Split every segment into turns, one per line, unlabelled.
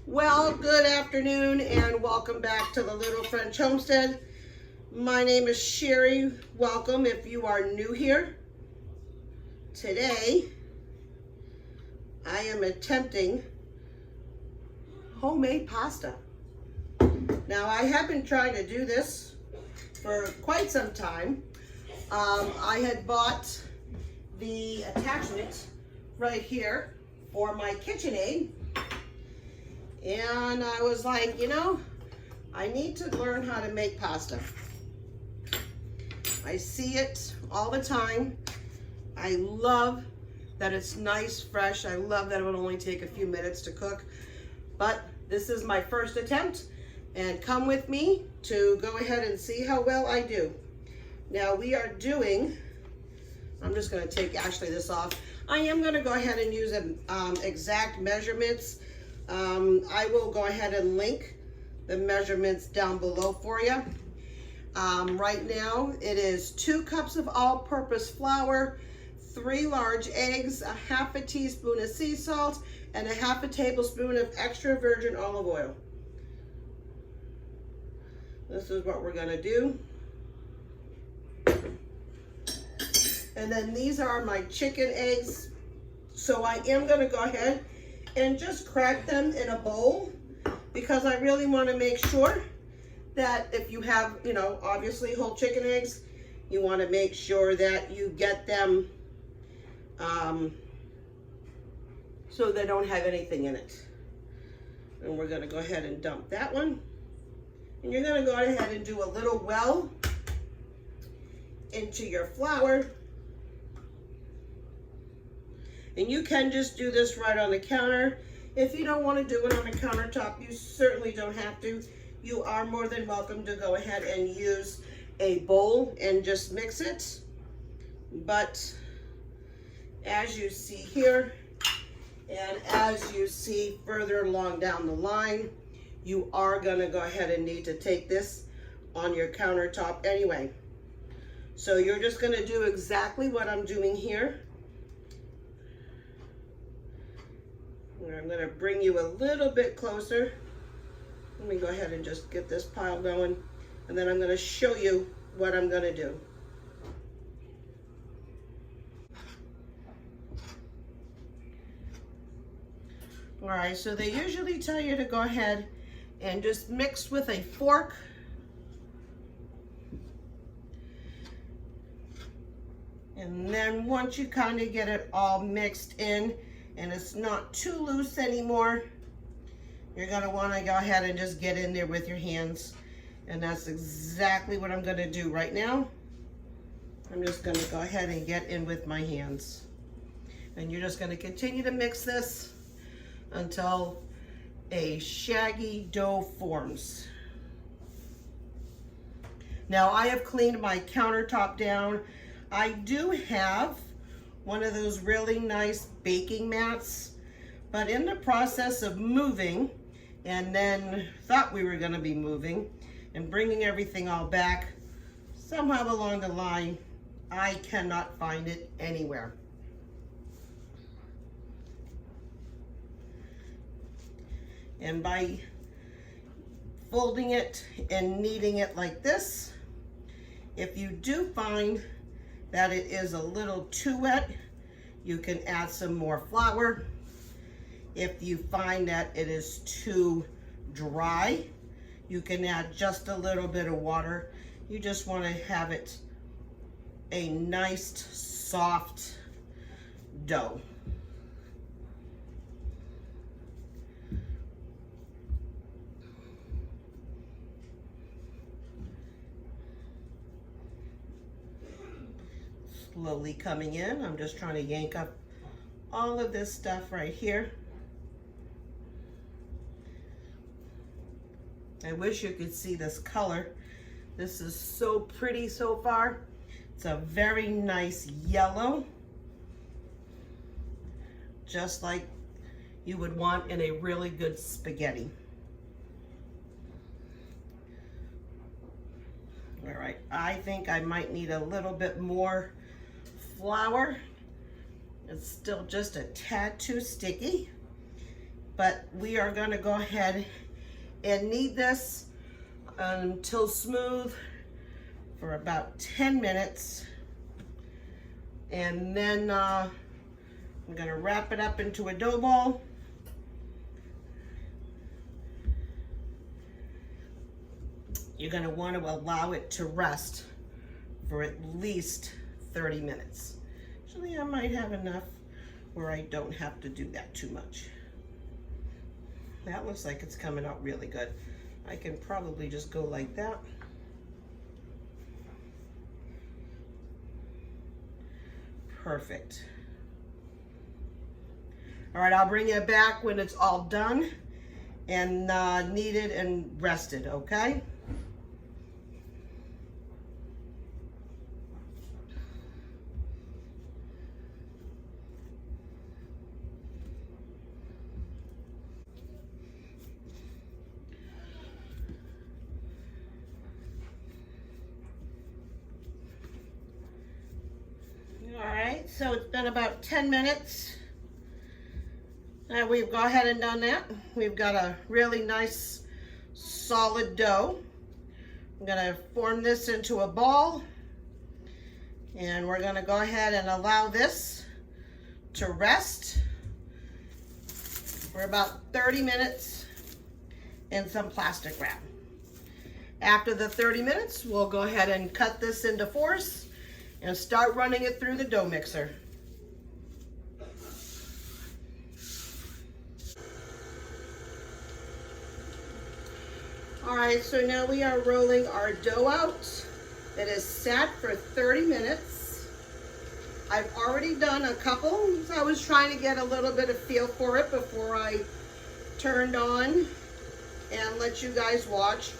Well, good afternoon and welcome back to the Little French Homestead. My name is Sherry. Welcome if you are new here. Today, I am attempting homemade pasta. Now, I have been trying to do this for quite some time. I had bought the attachment right here for my KitchenAid. And I was like, I need to learn how to make pasta. I see it all the time. I love that it's nice, fresh. I love that it would only take a few minutes to cook. But this is my first attempt. And come with me to go ahead and see how well I do. Now we are doing, I'm just going to take actually this off. I am going to go ahead and use exact measurements. I will go ahead and link the measurements down below for you. Right now it is 2 cups of all-purpose flour, 3 large eggs, a half a teaspoon of sea salt, and a half a tablespoon of extra virgin olive oil. This is what we're going to do. And then these are my chicken eggs. So I am going to go ahead and just crack them in a bowl because I really want to make sure that if you have, obviously whole chicken eggs, you want to make sure that you get them so they don't have anything in it. And we're going to go ahead and dump that one. And you're going to go ahead and do a little well into your flour. And you can just do this right on the counter. If you don't want to do it on the countertop, you certainly don't have to. You are more than welcome to go ahead and use a bowl and just mix it. But as you see here, and as you see further along down the line, you are going to go ahead and need to take this on your countertop anyway. So you're just going to do exactly what I'm doing here. I'm going to bring you a little bit closer. Let me go ahead and just get this pile going, and then I'm going to show you what I'm going to do. All right, so they usually tell you to go ahead and just mix with a fork. And then once you kind of get it all mixed in, and it's not too loose anymore, you're going to want to go ahead and just get in there with your hands. And that's exactly what I'm going to do right now. I'm just going to go ahead and get in with my hands. And you're just going to continue to mix this until a shaggy dough forms. Now I have cleaned my countertop down. I do have one of those really nice baking mats, but in the process of moving, and then thought we were going to be moving and bringing everything all back, somehow along the line, I cannot find it anywhere. And by folding it and kneading it like this, if you do find that it is a little too wet, you can add some more flour. If you find that it is too dry, you can add just a little bit of water. You just want to have it a nice, soft dough. Slowly coming in. I'm just trying to yank up all of this stuff right here. I wish you could see this color. This is so pretty so far. It's a very nice yellow, just like you would want in a really good spaghetti. All right, I think I might need a little bit more flour. It's still just a tad too sticky. but we are gonna go ahead and knead this until smooth for about 10 minutes. And then I'm gonna wrap it up into a dough ball. You're gonna want to allow it to rest for at least 30 minutes. Actually, I might have enough where I don't have to do that too much. That looks like it's coming out really good. I can probably just go like that. Perfect. All right, I'll bring it back when it's all done and kneaded and rested, okay? Alright, so it's been about 10 minutes. Now we've gone ahead and done that. We've got a really nice solid dough. I'm going to form this into a ball. And we're going to go ahead and allow this to rest for about 30 minutes in some plastic wrap. After the 30 minutes, we'll go ahead and cut this into fours and start running it through the dough mixer. All right, so now we are rolling our dough out. It is sat for 30 minutes. I've already done a couple. So I was trying to get a little bit of feel for it before I turned on and let you guys watch.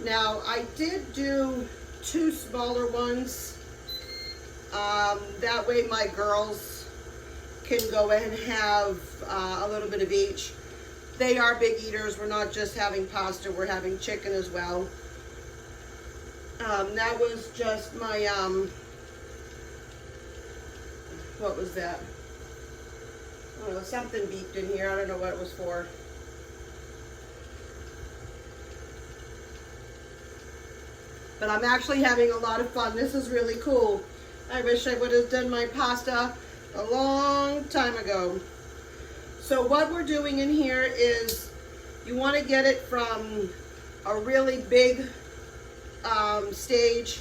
Now, I did do 2 smaller ones. That way my girls can go and have a little bit of each. They are big eaters. We're not just having pasta, we're having chicken as well. That was just my, what was that? I don't know, something beeped in here. I don't know what it was for. But I'm actually having a lot of fun. This is really cool. I wish I would have done my pasta a long time ago. So what we're doing in here is you want to get it from a really big stage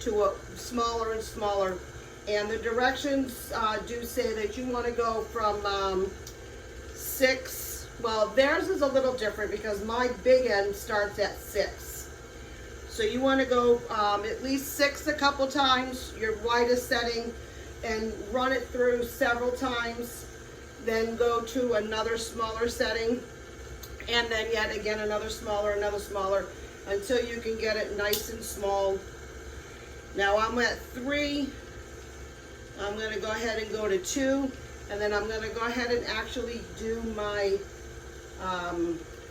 to a smaller and smaller. And the directions do say that you want to go from 6, well, theirs is a little different because my big end starts at 6. So you want to go at least 6 a couple times, your widest setting, and run it through several times. Then go to another smaller setting, and then yet again another smaller, until you can get it nice and small. Now I'm at 3. I'm going to go ahead and go to 2, and then I'm going to go ahead and actually do my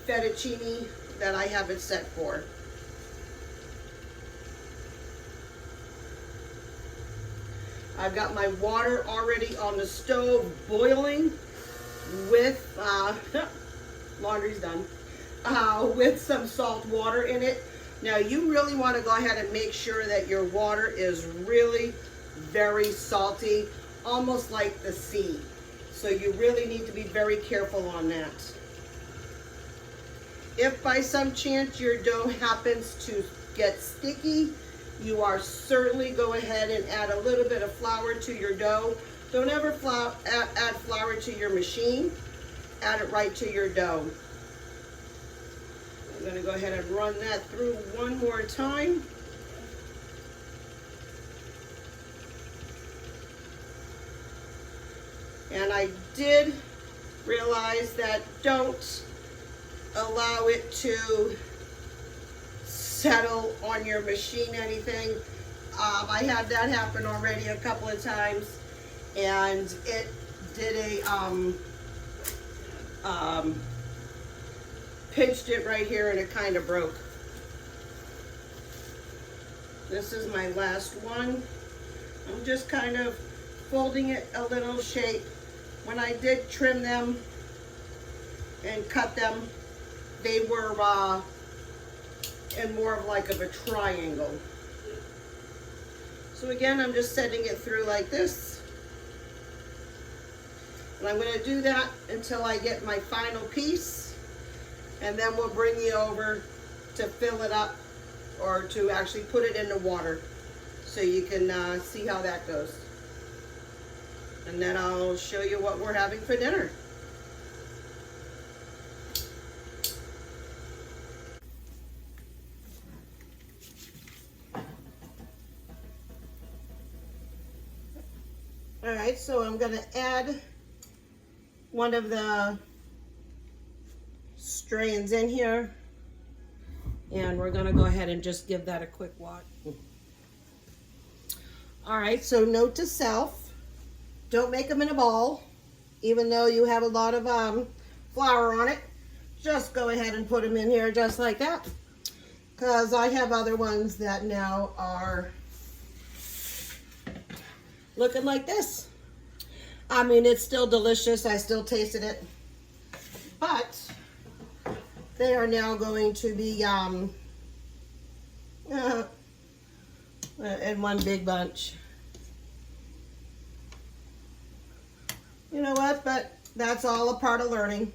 fettuccine that I have it set for. I've got my water already on the stove boiling with, laundry's done, with some salt water in it. Now you really want to go ahead and make sure that your water is really very salty, almost like the sea. So you really need to be very careful on that. If by some chance your dough happens to get sticky, you are certainly go ahead and add a little bit of flour to your dough. Don't ever add flour to your machine. Add it right to your dough. I'm going to go ahead and run that through one more time. And I did realize that don't allow it to settle on your machine anything. I had that happen already a couple of times, and it did a pinched it right here and it kind of broke. This is my last one. I'm just kind of folding it a little shape. When I did trim them, and cut them. They were in more of like a triangle. So again, I'm just setting it through like this. And I'm going to do that until I get my final piece. And then we'll bring you over to fill it up, or to actually put it in the water so you can see how that goes. And then I'll show you what we're having for dinner. All right, so I'm going to add one of the strands in here, and we're going to go ahead and just give that a quick wash. All right, so note to self, don't make them in a ball, even though you have a lot of flour on it. Just go ahead and put them in here just like that, because I have other ones that now are looking like this. I mean, it's still delicious. I still tasted it, but they are now going to be in one big bunch. You know what? But that's all a part of learning.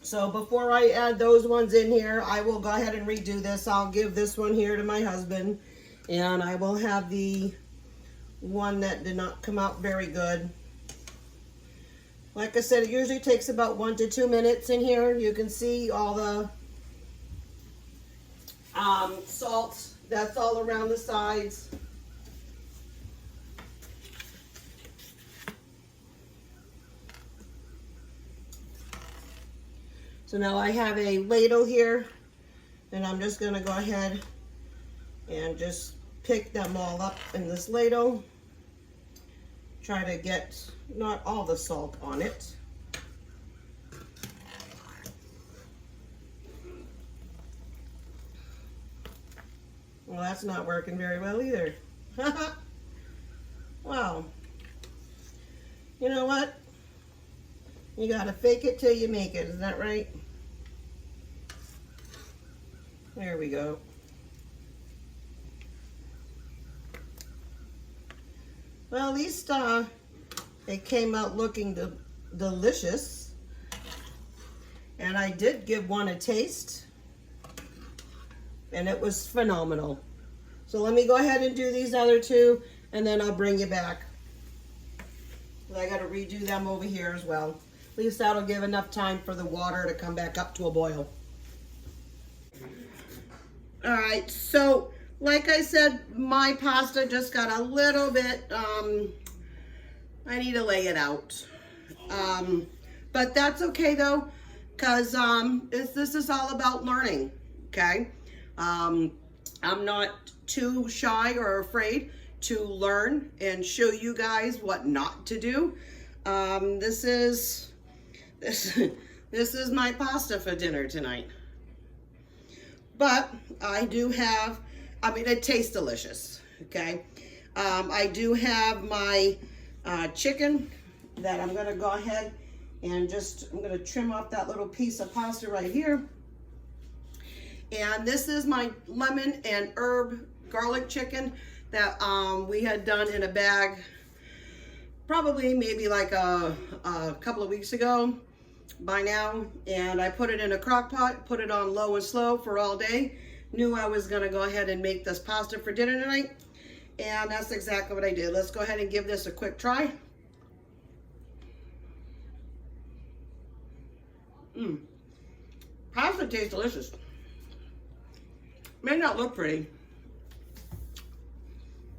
So before I add those ones in here, I will go ahead and redo this. I'll give this one here to my husband, and I will have the one that did not come out very good. Like I said, it usually takes about 1 to 2 minutes in here. You can see all the salt that's all around the sides. So now I have a ladle here, and I'm just going to go ahead and just pick them all up in this ladle. Try to get not all the salt on it. Well, that's not working very well either. Well, you know what? You gotta fake it till you make it, isn't that right? There we go. Well, at least it came out looking delicious. And I did give one a taste, and it was phenomenal. So let me go ahead and do these other two, and then I'll bring you back. I gotta redo them over here as well. At least that'll give enough time for the water to come back up to a boil. All right, so like I said, my pasta just got a little bit, I need to lay it out. But that's okay though, because this is all about learning, okay? I'm not too shy or afraid to learn and show you guys what not to do. This is my pasta for dinner tonight. But I do have, I mean, it tastes delicious, okay? I do have my chicken that I'm gonna go ahead and I'm gonna trim off that little piece of pasta right here. And this is my lemon and herb garlic chicken that we had done in a bag probably maybe like a couple of weeks ago by now. And I put it in a crock pot, put it on low and slow for all day. Knew I was gonna go ahead and make this pasta for dinner tonight. And that's exactly what I did. Let's go ahead and give this a quick try. Pasta tastes delicious. May not look pretty,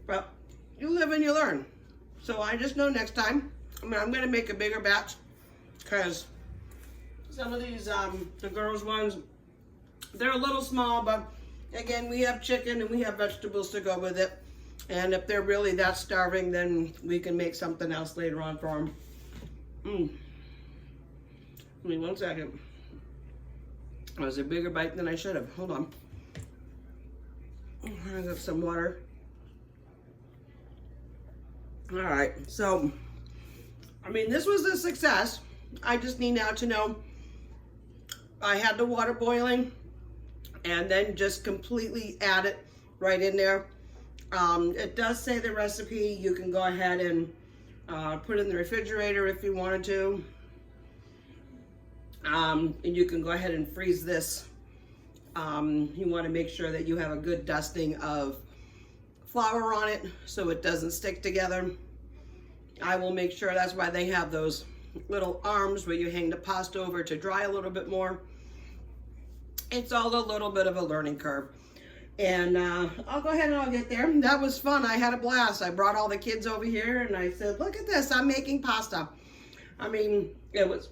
but you live and you learn. So I just know next time, I'm gonna make a bigger batch, because some of these, the girls' ones, they're a little small, but again, we have chicken and we have vegetables to go with it. And if they're really that starving, then we can make something else later on for them. Give me 1 second. That was a bigger bite than I should have. Hold on. I got some water. All right, so I mean, this was a success. I just need now to know I had the water boiling and then just completely add it right in there. It does say the recipe. You can go ahead and put it in the refrigerator if you wanted to. And you can go ahead and freeze this. You want to make sure that you have a good dusting of flour on it so it doesn't stick together. I will make sure, that's why they have those little arms where you hang the pasta over to dry a little bit more. It's all a little bit of a learning curve. And I'll go ahead and I'll get there. That was fun. I had a blast. I brought all the kids over here and I said, look at this, I'm making pasta. I mean, it was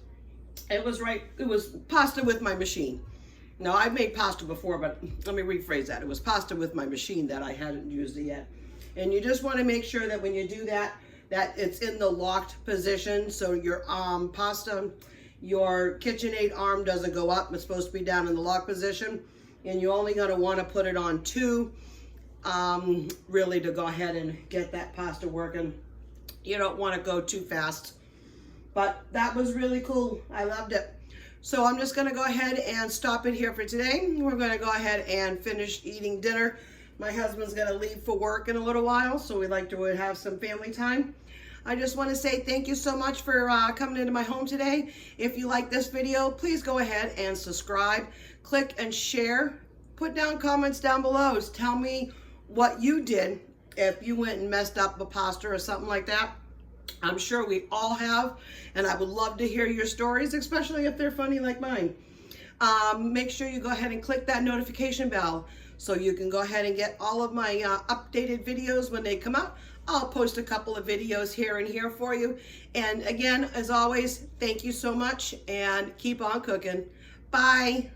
pasta with my machine. Now, I've made pasta before, but let me rephrase that. It was pasta with my machine that I hadn't used it yet. And you just want to make sure that when you do that, that it's in the locked position. So your pasta, your KitchenAid arm doesn't go up. It's supposed to be down in the lock position. And you're only going to want to put it on 2, really, to go ahead and get that pasta working. You don't want to go too fast. But that was really cool. I loved it. So I'm just going to go ahead and stop it here for today. We're going to go ahead and finish eating dinner. My husband's going to leave for work in a little while, so we'd like to have some family time. I just want to say thank you so much for coming into my home today. If you like this video, please go ahead and subscribe, click and share. Put down comments down below. Tell me what you did if you went and messed up a pasta or something like that. I'm sure we all have, and I would love to hear your stories, especially if they're funny like mine. Make sure you go ahead and click that notification bell so you can go ahead and get all of my updated videos when they come out. I'll post a couple of videos here and here for you. And again, as always, thank you so much and keep on cooking. Bye.